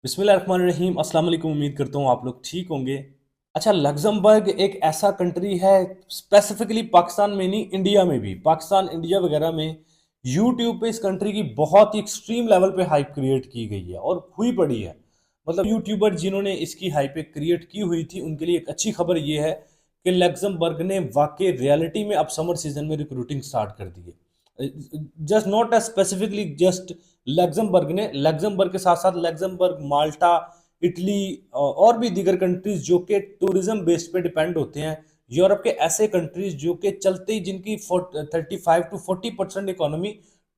बिस्मिल्लाहिर्रहमानिर्रहीम। अस्सलाम वालेकुम। उम्मीद करता हूँ आप लोग ठीक होंगे। अच्छा, लग्जमबर्ग एक ऐसा कंट्री है, स्पेसिफिकली पाकिस्तान में नहीं, इंडिया में भी, पाकिस्तान इंडिया वगैरह में यूट्यूब पे इस कंट्री की बहुत ही एक्सट्रीम लेवल पे हाइप क्रिएट की गई है और हुई पड़ी है। मतलब यूट्यूबर जिन्होंने इसकी हाइप क्रिएट की हुई थी उनके लिए एक अच्छी खबर ये है कि लग्जमबर्ग ने वाकई रियलिटी में अब समर सीजन में रिक्रूटिंग स्टार्ट कर दी है। Just not as specifically just Luxembourg ने, लग्जमबर्ग के साथ साथ लग्जमबर्ग, माल्टा, इटली और भी दीगर कंट्रीज जो कि टूरिज्म बेस्ड पे डिपेंड होते हैं। यूरोप के ऐसे कंट्रीज जो कि चलते ही जिनकी 35 to 40% इकोनॉमी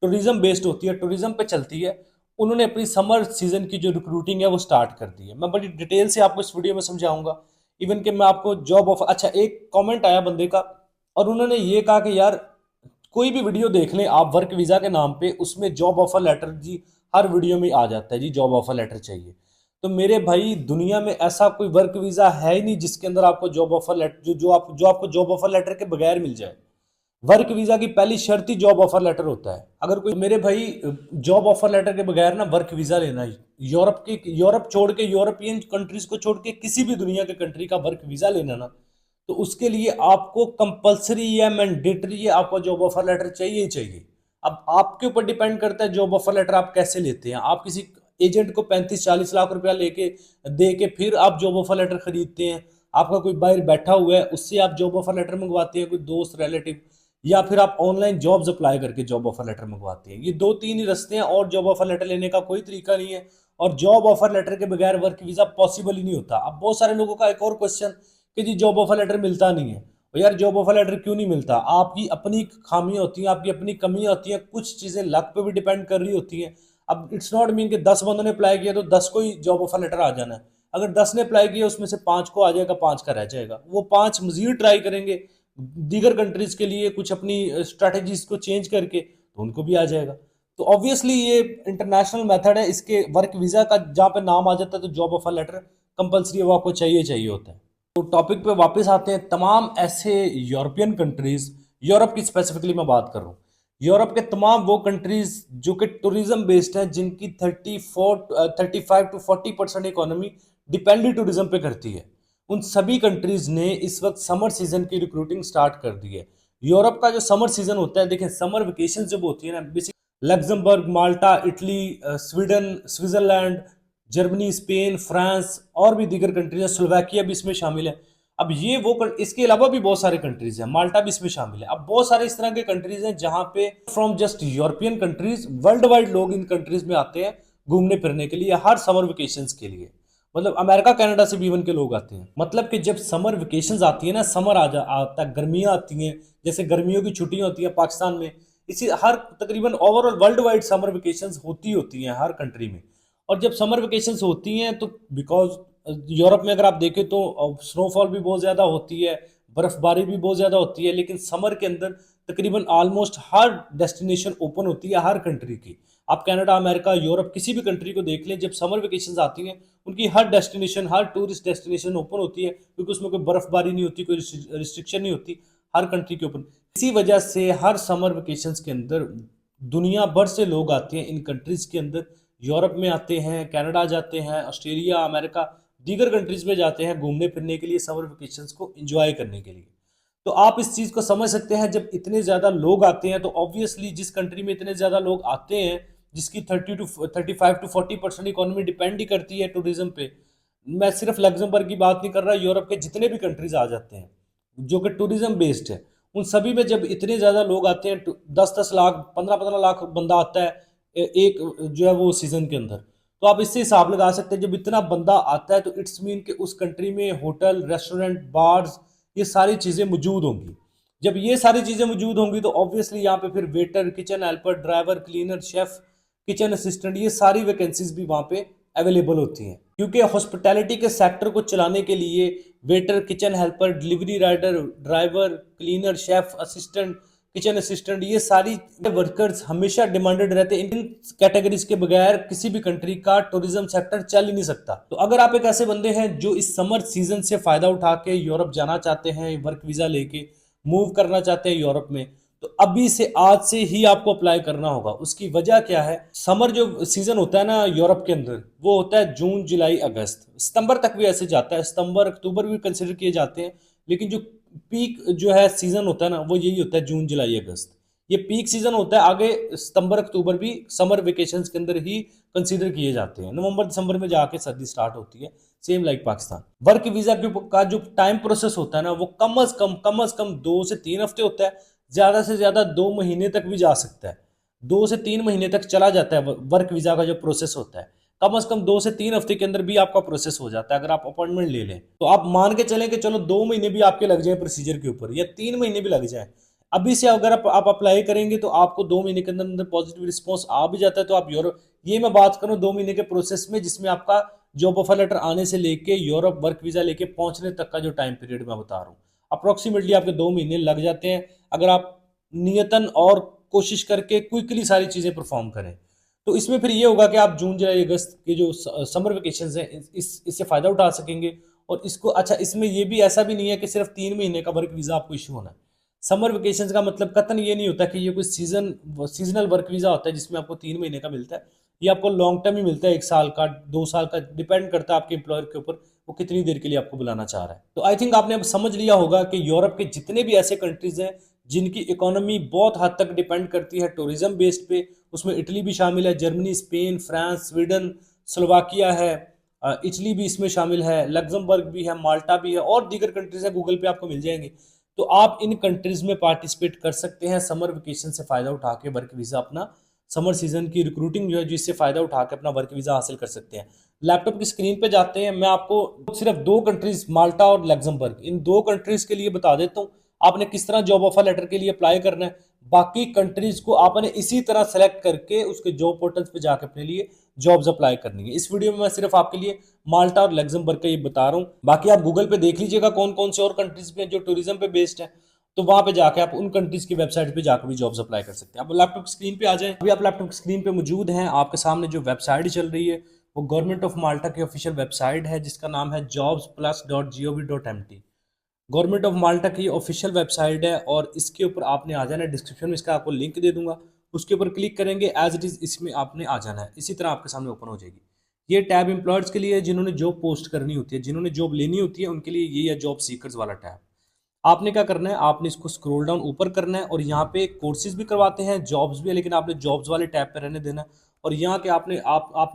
टूरिज्म बेस्ड होती है, टूरिज्म पे चलती है, उन्होंने अपनी समर सीजन की जो रिक्रूटिंग है वो स्टार्ट कर दी है। मैं बड़ी डिटेल से आपको इस वीडियो में समझाऊंगा। इवन कि मैं आपको जॉब ऑफर, अच्छा, एक कमेंट आया बंदे का और उन्होंने ये कहा कि यार कोई भी वीडियो देख लें आप वर्क वीज़ा के नाम पे, उसमें जॉब ऑफर लेटर जी हर वीडियो में आ जाता है जी, जॉब ऑफर लेटर चाहिए। तो मेरे भाई, दुनिया में ऐसा कोई वर्क वीज़ा है ही नहीं जिसके अंदर आपको जॉब ऑफर लेटर जो आपको जॉब ऑफर लेटर के बगैर मिल जाए। वर्क वीज़ा की पहली शर्त ही जॉब ऑफर लेटर होता है। अगर कोई, मेरे भाई, जॉब ऑफर लेटर के बगैर ना वर्क वीज़ा लेना ही, यूरोप छोड़ के, यूरोपियन कंट्रीज को छोड़ के किसी भी दुनिया के कंट्री का वर्क वीज़ा लेना ना, तो उसके लिए आपको कंपलसरी या मैंडेटरी है, आपको जॉब ऑफर लेटर चाहिए ही चाहिए। अब आपके ऊपर डिपेंड करता है जॉब ऑफर लेटर आप कैसे लेते हैं। आप किसी एजेंट को 35-40 लाख रुपया लेके दे के फिर आप जॉब ऑफर लेटर खरीदते हैं, आपका कोई बाहर बैठा हुआ है उससे आप जॉब ऑफर लेटर मंगवाते हैं, कोई दोस्त रिलेटिव, या फिर आप ऑनलाइन जॉब्स अप्लाई करके जॉब ऑफर लेटर मंगवाते हैं। ये दो तीन ही रास्ते हैं और जॉब ऑफर लेटर लेने का कोई तरीका नहीं है। और जॉब ऑफर लेटर के बगैर वर्क वीज़ा पॉसिबल ही नहीं होता। अब बहुत सारे लोगों का एक और क्वेश्चन कि जी जॉब ऑफर लेटर मिलता नहीं है। और यार, जॉब ऑफर लेटर क्यों नहीं मिलता? आपकी अपनी खामियां होती हैं, आपकी अपनी कमियां होती हैं, कुछ चीज़ें लक पे भी डिपेंड कर रही होती हैं। अब इट्स नॉट मीन कि 10 बंदों ने अप्लाई किया तो 10 को ही जॉब ऑफर लेटर आ जाना है। अगर 10 ने अप्लाई किया उसमें से 5 को आ जाएगा, 5 का रह जाएगा, वो 5 मजीद ट्राई करेंगे दीगर कंट्रीज के लिए कुछ अपनी स्ट्रैटेजीज को चेंज करके, तो उनको भी आ जाएगा। तो ऑब्वियसली ये इंटरनेशनल मेथड है। इसके वर्क वीज़ा का जहाँ पे नाम आ जाता है तो जॉब ऑफर लेटर कंपलसरी वो आपको चाहिए चाहिए होता है। तो टॉपिक पे वापस आते हैं। तमाम ऐसे यूरोपियन कंट्रीज, यूरोप की स्पेसिफिकली मैं बात कर रहा हूँ, यूरोप के तमाम वो कंट्रीज जो कि टूरिज्म बेस्ड हैं, जिनकी 35 to 40% economy depend he tourism पे करती है, उन सभी कंट्रीज ने इस वक्त समर सीजन की रिक्रूटिंग स्टार्ट कर दी है। यूरोप का जो समर सीजन होता है, देखें, समर वेकेशन जब होती है ना, basic Luxembourg, Malta, Italy, Sweden, Switzerland, Germany, Spain, France और भी दीगर कंट्रीज हैं, स्लोवाकिया भी इसमें शामिल है। अब ये वो इसके अलावा भी बहुत सारे कंट्रीज हैं, माल्टा भी इसमें शामिल है। अब बहुत सारे इस तरह के कंट्रीज हैं जहां पे from just European countries, world wide लोग इन कंट्रीज में आते हैं घूमने फिरने के लिए, हर समर वेकेशन के लिए। मतलब अमेरिका कनाडा से भी इवन के लोग आते हैं। मतलब कि जब समर वेकेशंस आती है ना, समर आता है, गर्मियाँ आती हैं, जैसे गर्मियों की छुट्टियां होती हैं पाकिस्तान में, इसी हर तकरीबन overall world wide summer vacations होती हैं हर कंट्री में। और जब समर वेकेशंस होती हैं तो बिकॉज यूरोप में अगर आप देखें तो स्नोफॉल भी बहुत ज़्यादा होती है, बर्फबारी भी बहुत ज़्यादा होती है, लेकिन समर के अंदर तकरीबन ऑलमोस्ट हर डेस्टिनेशन ओपन होती है हर कंट्री की। आप कनाडा, अमेरिका, यूरोप किसी भी कंट्री को देख लें, जब समर वेकेशंस आती हैं उनकी हर डेस्टिनेशन, हर टूरिस्ट डेस्टिनेशन ओपन होती है, क्योंकि उसमें कोई बर्फबारी नहीं होती, कोई रिस्ट्रिक्शन नहीं होती, हर कंट्री के ओपन। इसी वजह से हर समर वेकेशंस के अंदर दुनिया भर से लोग आते हैं इन कंट्रीज के अंदर। यूरोप में आते हैं, कनाडा जाते हैं, ऑस्ट्रेलिया, अमेरिका, दीगर कंट्रीज में जाते हैं घूमने फिरने के लिए, समर वेकेशंस को एंजॉय करने के लिए। तो आप इस चीज़ को समझ सकते हैं, जब इतने ज़्यादा लोग आते हैं तो ऑब्वियसली जिस कंट्री में इतने ज़्यादा लोग आते हैं, जिसकी 35 to 40% इकोनॉमी डिपेंड ही करती है टूरिज्म पे। मैं सिर्फ लग्जमबर्ग की बात नहीं कर रहा, यूरोप के जितने भी कंट्रीज आ जाते हैं जो कि टूरिज्म बेस्ड है, उन सभी में जब इतने ज़्यादा लोग आते हैं, 10-10 लाख, 15-15 लाख बंदा आता है एक जो है वो सीजन के अंदर, तो आप इससे हिसाब लगा सकते हैं जब इतना बंदा आता है तो इट्स मीन कि उस कंट्री में होटल, रेस्टोरेंट, बार्स, ये सारी चीज़ें मौजूद होंगी। जब ये सारी चीज़ें मौजूद होंगी तो ऑब्वियसली यहाँ पे फिर waiter, kitchen helper, driver, cleaner, chef, kitchen assistant, ये सारी वैकेंसीज भी वहाँ पे अवेलेबल होती हैं, क्योंकि हॉस्पिटैलिटी के सेक्टर को चलाने के लिए waiter, kitchen helper, delivery rider, driver, cleaner, chef, assistant, kitchen assistant, ये सारी वर्कर्स हमेशा डिमांडेड रहते हैं। इन कैटेगरीज के बगैर किसी भी कंट्री का टूरिज्म सेक्टर चल ही नहीं सकता। तो अगर आप एक ऐसे बंदे हैं जो इस समर सीजन से फायदा उठा के यूरोप जाना चाहते हैं, वर्क वीजा लेके मूव करना चाहते हैं यूरोप में, तो अभी से आज से ही आपको अप्लाई करना होगा। उसकी वजह क्या है, समर जो सीजन होता है ना यूरोप के अंदर, वो होता है जून जुलाई अगस्त, सितंबर तक भी ऐसे जाता है, सितंबर अक्टूबर भी कंसिडर किए जाते हैं। लेकिन जो पीक जो है सीजन होता है ना, वो यही होता है जून जुलाई अगस्त। ये पीक सीजन होता है। आगे सितंबर अक्टूबर भी समर वेकेशंस के अंदर ही कंसीडर किए जाते हैं। नवंबर दिसंबर में जाके सर्दी स्टार्ट होती है, same like Pakistan. Work visa का जो टाइम प्रोसेस होता है ना, वो कम अज कम 2 से 3 हफ्ते होता है। ज्यादा से ज्यादा 2 महीने तक भी जा सकता है, 2 से 3 महीने तक चला जाता है वर्क वीजा का जो प्रोसेस होता है। कम से कम 2 से 3 हफ्ते के अंदर भी आपका प्रोसेस हो जाता है अगर आप अपॉइंटमेंट ले लें। तो आप मान के चलें कि चलो 2 महीने भी आपके लग जाए प्रोसीजर के ऊपर, या 3 महीने भी लग जाए। अभी से अगर आप अप्लाई करेंगे तो आपको 2 महीने के अंदर अंदर पॉजिटिव रिस्पॉन्स आ भी जाता है, तो आप यूरोप, ये मैं बात करूं 2 महीने के प्रोसेस में, जिसमें आपका जॉब ऑफर लेटर आने से लेके यूरोप वर्क वीजा लेके पहुंचने तक का जो टाइम पीरियड मैं बता रहा हूँ, अप्रोक्सीमेटली आपके 2 महीने लग जाते हैं अगर आप नियतन और कोशिश करके क्विकली सारी चीजें परफॉर्म करें। तो इसमें फिर ये होगा कि आप जून जुलाई अगस्त के जो समर वेकेशन है इससे फायदा उठा सकेंगे। और इसको अच्छा, इसमें ये भी ऐसा भी नहीं है कि सिर्फ 3 महीने का वर्क वीजा आपको इशू होना है। समर वेकेशन का मतलब कतन ये नहीं होता कि ये कोई सीजनल वर्क वीजा होता है जिसमें आपको 3 महीने का मिलता है। ये आपको लॉन्ग टर्म ही मिलता है, 1 साल का, 2 साल का, डिपेंड करता है आपके एम्प्लॉयर के ऊपर वो कितनी देर के लिए आपको बुलाना चाह रहा है। तो आई थिंक आपने अब समझ लिया होगा कि यूरोप के जितने भी ऐसे कंट्रीज हैं जिनकी इकोनॉमी बहुत हद तक डिपेंड करती है टूरिज्म बेस्ड पे, उसमें इटली भी शामिल है, Germany, Spain, France, Sweden, Slovakia है, इटली भी इसमें शामिल है, लग्जमबर्ग भी है, माल्टा भी है, और दीगर कंट्रीज है, गूगल पे आपको मिल जाएंगे। तो आप इन कंट्रीज में पार्टिसिपेट कर सकते हैं, समर वेकेशन से फायदा उठा के वर्क वीजा अपना, समर सीजन की रिक्रूटिंग जो है जिससे फायदा उठा के अपना वर्क वीजा हासिल कर सकते हैं। लैपटॉप की स्क्रीन पे जाते हैं, मैं आपको सिर्फ 2 कंट्रीज, माल्टा और लग्जमबर्ग, इन 2 कंट्रीज के लिए बता देता हूँ आपने किस तरह जॉब ऑफर लेटर के लिए अप्लाई करना है। बाकी कंट्रीज को आपने इसी तरह सेलेक्ट करके उसके जॉब पोर्टल्स पे जाकर अपने लिए जॉब्स अप्लाई करनी है। इस वीडियो में मैं सिर्फ आपके लिए माल्टा और लग्जमबर्ग का ये बता रहा हूँ, बाकी आप गूगल पे देख लीजिएगा कौन कौन से और कंट्रीज में जो टूरिज्म पे बेस्ड है, तो वहां पे जाके आप उन कंट्रीज की वेबसाइट पे जाकर भी जॉब्स अप्लाई कर सकते हैं। आप लैपटॉप स्क्रीन पे आ जाएं, अभी आप लैपटॉप स्क्रीन पे मौजूद हैं, आपके सामने जो वेबसाइट चल रही है वो गवर्नमेंट ऑफ माल्टा की ऑफिशियल वेबसाइट है जिसका नाम है jobsplus.gov.mt। गवर्नमेंट ऑफ माल्टा की ऑफिशियल वेबसाइट है और इसके ऊपर आपने आ जाना है, डिस्क्रिप्शन में इसका आपको लिंक दे दूंगा, उसके ऊपर क्लिक करेंगे, एज इट इज इसमें आपने आ जाना है, इसी तरह आपके सामने ओपन हो जाएगी। ये टैब एम्प्लॉयर्स के लिए है जिन्होंने जॉब पोस्ट करनी होती है, जिन्होंने जॉब लेनी होती है उनके लिए ये है जॉब सीकर्स वाला टैब। आपने क्या करना है, आपने इसको स्क्रॉल डाउन ऊपर करना है और यहाँ पे कोर्सेज भी करवाते हैं, जॉब्स भी है, लेकिन आपने जॉब्स वाले टैब पे रहने देना है। और यहाँ के आपने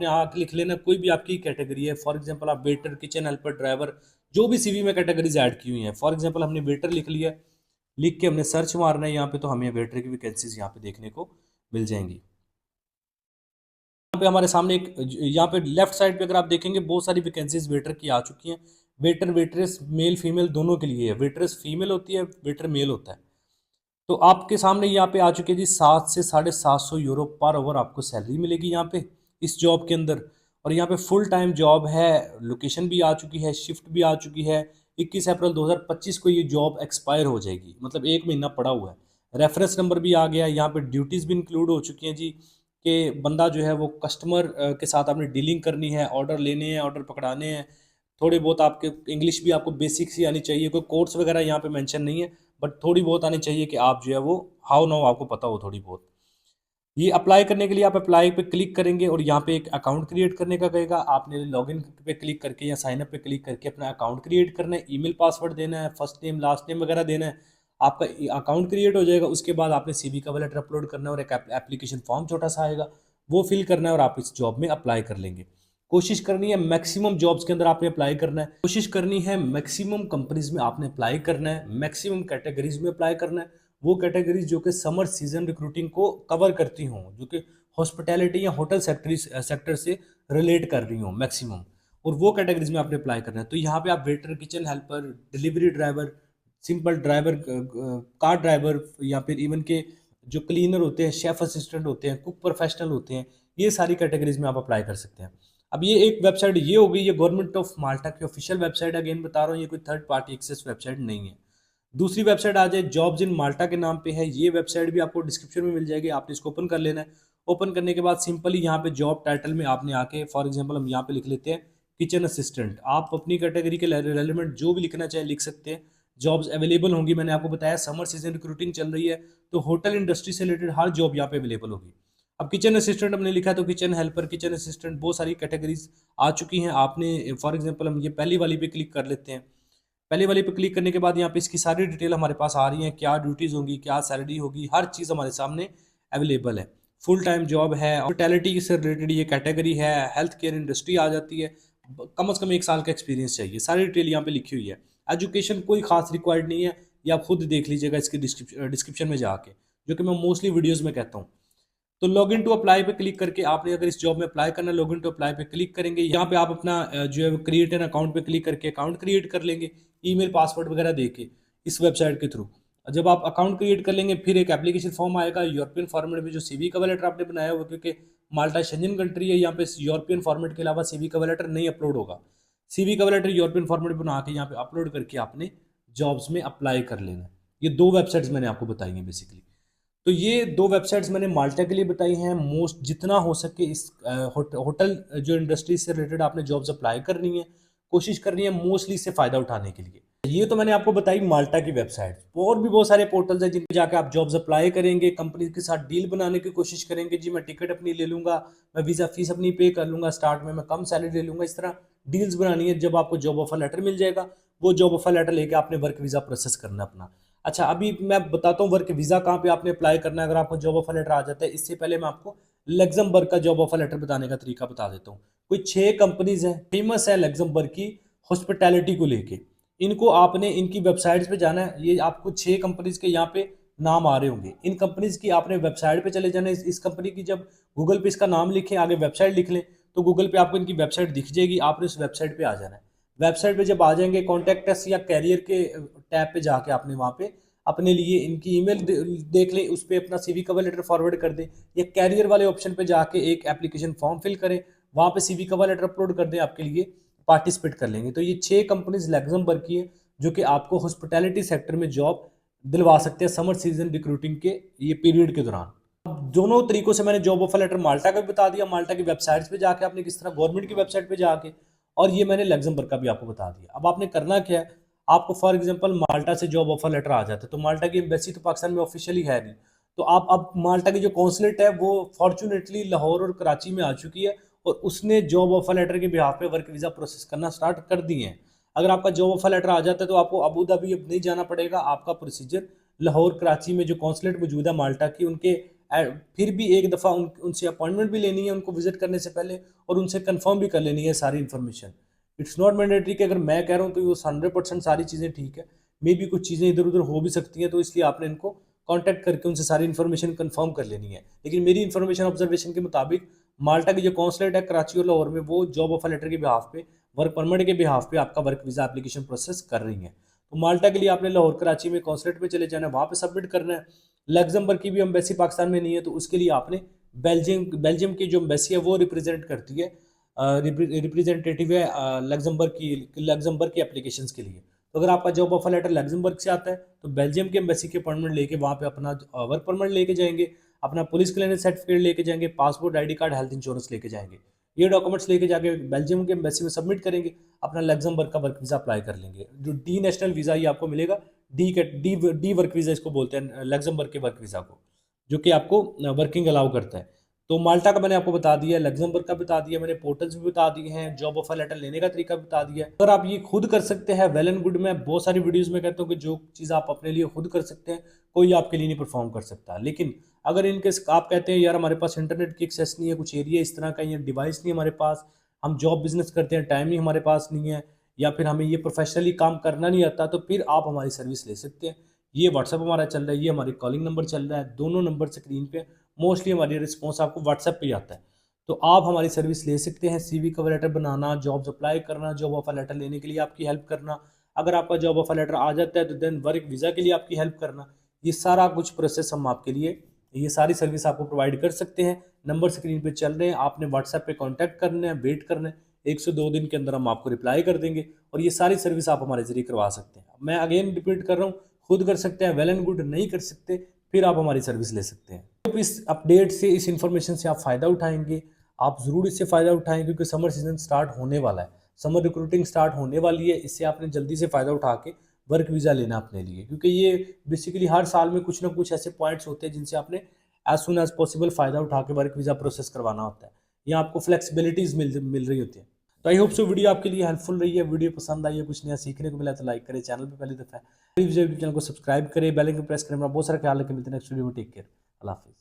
आके लिख लेना कोई भी आपकी कैटेगरी है, फॉर एग्जांपल आप वेटर, किचन हेल्पर, ड्राइवर, जो भी सीवी में कैटेगरीज ऐड की हुई हैं। फॉर एग्जांपल हमने वेटर लिख लिया, लिख के हमने सर्च मारना है यहाँ पे, तो हमें वेटर की वैकेंसीज यहाँ पे देखने को मिल जाएंगी। यहाँ पे हमारे सामने एक, यहाँ पे लेफ्ट साइड पे अगर आप देखेंगे बहुत सारी वैकेंसीज वेटर की आ चुकी हैं। वेटर वेटरेस मेल फीमेल दोनों के लिए है, वेटरेस फीमेल होती है, वेटर मेल होता है। तो आपके सामने यहाँ पे आ चुके हैं जी 7 से 750 यूरो पर आवर आपको सैलरी मिलेगी यहाँ पे इस जॉब के अंदर। और यहाँ पे फुल टाइम जॉब है, लोकेशन भी आ चुकी है, शिफ्ट भी आ चुकी है। 21 अप्रैल 2025 को ये जॉब एक्सपायर हो जाएगी, मतलब 1 महीना पड़ा हुआ है। रेफरेंस नंबर भी आ गया, यहाँ पे ड्यूटीज़ भी इंक्लूड हो चुकी हैं जी, कि बंदा जो है वो कस्टमर के साथ आपने डीलिंग करनी है, ऑर्डर लेने हैं, ऑर्डर पकड़ाने हैं। थोड़ी बहुत आपके इंग्लिश भी आपको बेसिक सी आनी चाहिए, कोई कोर्स वगैरह यहाँ पे मेंशन नहीं है, बट थोड़ी बहुत आनी चाहिए कि आप जो है वो हाउ नाउ आपको पता हो थोड़ी बहुत। ये अप्लाई करने के लिए आप अप्लाई पे क्लिक करेंगे और यहाँ पे एक अकाउंट क्रिएट करने का कहेगा, आपने लॉगिन पे क्लिक करके या साइन अप पे क्लिक करके अपना अकाउंट क्रिएट करना है, ईमेल पासवर्ड देना है, फर्स्ट नेम लास्ट नेम वगैरह देना है। आपका अकाउंट क्रिएट हो जाएगा, उसके बाद आपने सीवी कवर लेटर अपलोड करना है और एक एप्लीकेशन फॉर्म छोटा सा आएगा, वो फिल करना है और आप इस जॉब में अप्लाई कर लेंगे। कोशिश करनी है मैक्सिमम जॉब्स के अंदर आपने अप्लाई करना है, कोशिश करनी है मैक्सिमम कंपनीज में आपने अप्लाई करना है, मैक्सिमम कैटेगरीज में अप्लाई करना है। वो कैटेगरीज जो कि समर सीजन रिक्रूटिंग को कवर करती हों, जो कि हॉस्पिटैलिटी या होटल सेक्टर से रिलेट कर रही हों मैक्सिमम, और वो कैटेगरीज में आपने अप्लाई करना है। तो यहाँ पे आप waiter, kitchen helper, delivery driver, simple driver, car driver, या फिर इवन के जो क्लीनर होते हैं, शेफ असिस्टेंट होते हैं, कुक प्रोफेशनल होते हैं, ये सारी कैटेगरीज में आप अप्लाई कर सकते हैं। अब ये एक वेबसाइट ये हो गई, ये गवर्नमेंट ऑफ माल्टा की ऑफिशियल वेबसाइट, अगेन बता रहा हूँ ये कोई थर्ड पार्टी एक्सेस वेबसाइट नहीं है। दूसरी वेबसाइट आ जाए, जॉब्स इन माल्टा के नाम पे है, ये वेबसाइट भी आपको डिस्क्रिप्शन में मिल जाएगी, आपने इसको ओपन कर लेना है। ओपन करने के बाद सिंपली यहाँ पे जॉब टाइटल में आपने आके, फॉर एग्जांपल हम यहाँ पे लिख लेते हैं किचन असिस्टेंट, आप अपनी कैटेगरी के रेलिवेंट जो भी लिखना चाहे लिख सकते हैं। जॉब्स अवेलेबल होंगी। मैंने आपको बताया समर सीजन रिक्रूटिंग चल रही है, तो होटल इंडस्ट्री से रिलेटेड हर जॉब यहाँ पे अवेलेबल होगी। अब किचन असिस्टेंट हमने लिखा है, तो किचन हेल्पर, किचन असिस्टेंट, बहुत सारी कैटेगरीज आ चुकी हैं। आपने फॉर एग्जांपल हम ये पहली वाली पे क्लिक कर लेते हैं। पहली वाली पे क्लिक करने के बाद यहाँ पे इसकी सारी डिटेल हमारे पास आ रही है, क्या ड्यूटीज़ होंगी, क्या सैलरी होगी, हर चीज़ हमारे सामने अवेलेबल है। फुल टाइम जॉब है, हॉस्पिटैलिटी से रिलेटेड ये कैटेगरी है, हेल्थ केयर इंडस्ट्री आ जाती है, कम से कम 1 साल का एक्सपीरियंस चाहिए, सारी डिटेल यहाँ पे लिखी हुई है। एजुकेशन कोई खास रिक्वायर्ड नहीं है, ये आप खुद देख लीजिएगा इसके डिस्क्रिप्शन में जाके, जो कि मैं मोस्टली वीडियोज़ में कहता हूँ। तो लॉग इन टू अप्लाई पे क्लिक करके आपने अगर इस जॉब में अप्लाई करना है, लॉग इन टू अप्लाई पे क्लिक करेंगे। यहाँ पे आप अपना जो है क्रिएट एन अकाउंट पे क्लिक करके अकाउंट क्रिएट कर लेंगे, ईमेल पासवर्ड वगैरह देके इस वेबसाइट के थ्रू। जब आप अकाउंट क्रिएट कर लेंगे, फिर एक एप्लीकेशन फॉर्म आएगा यूरोपियन फॉर्मेट में, जो सीवी कवर लेटर आपने बनाया हुआ, क्योंकि माल्टा शेंजन कंट्री है, यहाँ पे यूरोपियन फॉर्मेट के अलावा सीवी कवर लेटर नहीं अपलोड होगा। CV cover letter European format बना के यहाँ पे अपलोड करके आपने जॉब्स में अप्लाई कर लेना है। ये 2 वेबसाइट्स मैंने आपको बताई हैं बेसिकली। तो ये 2 वेबसाइट्स मैंने माल्टा के लिए बताई हैं। मोस्ट जितना हो सके इस होटल जो इंडस्ट्री से रिलेटेड आपने जॉब्स अप्लाई करनी है, कोशिश करनी है मोस्टली इससे फ़ायदा उठाने के लिए। ये तो मैंने आपको बताई माल्टा की वेबसाइट। और भी बहुत सारे पोर्टल्स हैं जिन पे जाकर आप जॉब्स अप्लाई करेंगे, कंपनी के साथ डील बनाने की कोशिश करेंगे। जी मैं टिकट अपनी ले लूँगा, मैं वीज़ा फीस अपनी पे कर लूँगा, स्टार्ट में मैं कम सैलरी ले लूँगा। इस तरह डील्स बनानी है। जब आपको जॉब ऑफर लेटर मिल जाएगा, वो जॉब ऑफर लेटर लेके आपने वर्क वीज़ा प्रोसेस करना है अपना। अच्छा, अभी मैं बताता हूँ वर्क वीज़ा कहाँ पे आपने अप्लाई करना है अगर आपको जॉब ऑफर लेटर आ जाता है। इससे पहले मैं आपको लग्जमबर्ग का जॉब ऑफर लेटर बताने का तरीका बता देता हूँ। कोई 6 कंपनीज हैं, फेमस है लग्जमबर्ग की हॉस्पिटैलिटी को लेके। इनको आपने इनकी वेबसाइट्स पे जाना है। ये आपको 6 कंपनीज के यहाँ पे नाम आ रहे होंगे। इन कंपनीज की आपने वेबसाइट पे चले जाना है। इस कंपनी की जब गूगल पे इसका नाम लिखें, आगे वेबसाइट लिख लें, तो गूगल पे आपको इनकी वेबसाइट दिख जाएगी। आपने उस वेबसाइट पे आ जाना है। वेबसाइट पे जब आ जाएंगे, कॉन्टैक्ट अस या कैरियर के टैब पे जाके आपने वहाँ पे अपने लिए इनकी ईमेल देख लें, उस पर अपना सीवी कवर लेटर फॉरवर्ड कर दें, या कैरियर वाले ऑप्शन पे जाके एक एप्लीकेशन फॉर्म फिल करें, वहाँ पे सीवी कवर लेटर अपलोड कर दें, आपके लिए पार्टिसिपेट कर लेंगे। तो ये 6 कंपनीज लग्जमबर्ग की है जो कि आपको हॉस्पिटैलिटी सेक्टर में जॉब दिलवा सकते हैं समर सीजन रिक्रूटिंग के ये पीरियड के दौरान। अब दोनों तरीकों से मैंने जॉब ऑफर लेटर माल्टा का भी बता दिया, माल्टा की वेबसाइट्स पे जाके आपने किस तरह गवर्नमेंट की वेबसाइट पे जाके, और ये मैंने लग्जमबर्ग का भी आपको बता दिया। अब आपने करना क्या है, आपको फॉर एग्जांपल माल्टा से जॉब ऑफर लेटर आ जाता है, तो माल्टा की एम्बेसी तो पाकिस्तान में ऑफिशियली है नहीं, तो आप अब माल्टा की जो कॉन्सुलेट है वो फॉर्चुनेटली लाहौर और कराची में आ चुकी है, और उसने जॉब ऑफर लेटर के बिहाफ पे वर्क वीज़ा प्रोसेस करना स्टार्ट कर दिए हैं। अगर आपका जॉब ऑफर लेटर आ जाता है तो आपको अबू धाबी अब नहीं जाना पड़ेगा। आपका प्रोसीजर लाहौर कराची में जो कॉन्सुलेट मौजूद है माल्टा की, उनके फिर भी एक दफ़ा उनसे अपॉइंटमेंट भी लेनी है उनको विजिट करने से पहले, और उनसे कंफर्म भी कर लेनी है सारी इन्फॉर्मेशन। इट्स नॉट मैंडेटरी कि अगर मैं कह रहा हूँ तो वो 100% सारी चीज़ें ठीक है, मे बी कुछ चीज़ें इधर उधर हो भी सकती हैं, तो इसलिए आपने इनको कांटेक्ट करके उनसे सारी इन्फॉर्मेशन कंफर्म कर लेनी है। लेकिन मेरी इन्फॉर्मेशन ऑब्जर्वेशन के मुताबिक माल्टा की जो कॉन्सुलेट है कराची और लाहौर में, वो जॉब ऑफर लेटर के बिहाफ पे, वर्क परमिट के बिहाफ पे आपका वर्क वीज़ा एप्लीकेशन प्रोसेस कर रही है। तो माल्टा के लिए आपने लाहौर कराची में कॉन्सुलेट पे चले जाना है, वहाँ पे सबमिट करना है। लग्जमबर्ग की भी एम्बेसी पाकिस्तान में नहीं है, तो उसके लिए आपने बेल्जियम की जो एम्बेसी है वो रिप्रेजेंट करती है, रिप्रेजेंटेटिव है लग्जमबर्ग की एप्लीकेशंस के लिए। तो अगर आपका जॉब ऑफर लेटर लग्जमबर्ग से आता है तो बेल्जियम के एम्बेसी के अपॉइंटमेंट लेके वहाँ पे अपना वर्क परमिट लेके जाएंगे, अपना पुलिस क्लियरेंस सर्टिफिकेट लेके जाएंगे, passport, ID card, health insurance लेके जाएंगे। ये डॉक्यूमेंट्स लेके जाके बेल्जियम के एम्बेसी में सबमिट करेंगे, अपना लग्जमबर्ग का वर्क वीज़ा अप्लाई कर लेंगे। जो डी नेशनल वीज़ा ये आपको मिलेगा, डी वर्क वीज़ा इसको बोलते हैं लग्जमबर्ग के वर्क वीज़ा को, जो कि आपको वर्किंग अलाउ करता है। तो माल्टा का मैंने आपको बता दिया, लग्जमबर्ग का बता दिया, मैंने पोर्टल्स भी बता दिए हैं, जॉब ऑफर लेटर लेने का तरीका बता दिया। अगर आप ये खुद कर सकते हैं वेल एंड गुड। मैं बहुत सारी वीडियोस में कहता हूँ कि जो चीज़ आप अपने लिए खुद कर सकते हैं कोई आपके लिए नहीं परफॉर्म कर सकता। लेकिन अगर इनकेस आप कहते हैं यार हमारे पास इंटरनेट की एक्सेस नहीं है, कुछ एरिया इस तरह का, या डिवाइस नहीं हमारे पास, हम जॉब बिजनेस करते हैं, टाइम ही हमारे पास नहीं है, या फिर हमें ये प्रोफेशनली काम करना नहीं आता, तो फिर आप हमारी सर्विस ले सकते हैं। ये व्हाट्सअप हमारा चल रहा है, ये हमारी कॉलिंग नंबर चल रहा है, दोनों नंबर स्क्रीन पे मोस्टली हमारी रिस्पॉन्स आपको व्हाट्सएप पे आता है। तो आप हमारी सर्विस ले सकते हैं। सीवी कवर लेटर बनाना, जॉब्स अप्लाई करना, जॉब ऑफर लेटर लेने के लिए आपकी हेल्प करना, अगर आपका जॉब ऑफर लेटर आ जाता है तो देन वर्क वीज़ा के लिए आपकी हेल्प करना, ये सारा कुछ प्रोसेस हम आपके लिए, ये सारी सर्विस आपको प्रोवाइड कर सकते हैं। नंबर स्क्रीन पे चल रहे हैं, आपने व्हाट्सएप पे कॉन्टैक्ट करना है, वेट करना है, 1 से 2 दिन के अंदर हम आपको रिप्लाई कर देंगे, और ये सारी सर्विस आप हमारे ज़रिए करवा सकते हैं। मैं अगेन रिपीट कर रहा हूँ, खुद कर सकते हैं, वेल एंड गुड नहीं कर सकते फिर आप हमारी सर्विस ले सकते हैं। तो इस अपडेट से, इस इन्फॉर्मेशन से आप फ़ायदा उठाएंगे, आप ज़रूर इससे फ़ायदा उठाएं, क्योंकि समर सीजन स्टार्ट होने वाला है, समर रिक्रूटिंग स्टार्ट होने वाली है। इससे आपने जल्दी से फ़ायदा उठा के वर्क वीज़ा लेना अपने लिए, क्योंकि ये बेसिकली हर साल में कुछ ना कुछ ऐसे पॉइंट्स होते हैं जिनसे आपने एज सुन एज पॉसिबल फ़ायदा उठा के वर्क वीज़ा प्रोसेस करवाना होता है, या आपको फ्लेक्सिबिलिटीज़ मिल रही होती है। तो आई होप सो वीडियो आपके लिए हेल्पफुल रही है। वीडियो पसंद आई है, कुछ नया सीखने को मिला तो लाइक करें, चैनल पे पहली दफ़ा है यूट्यूब चैनल को सब्सक्राइब करें, बेल आइकन प्रेस करें। अपना बहुत सारा ख्याल रखें, मिलते हैं नेक्स्ट वीडियो में। टेक केयर, अल्लाह हाफिज़।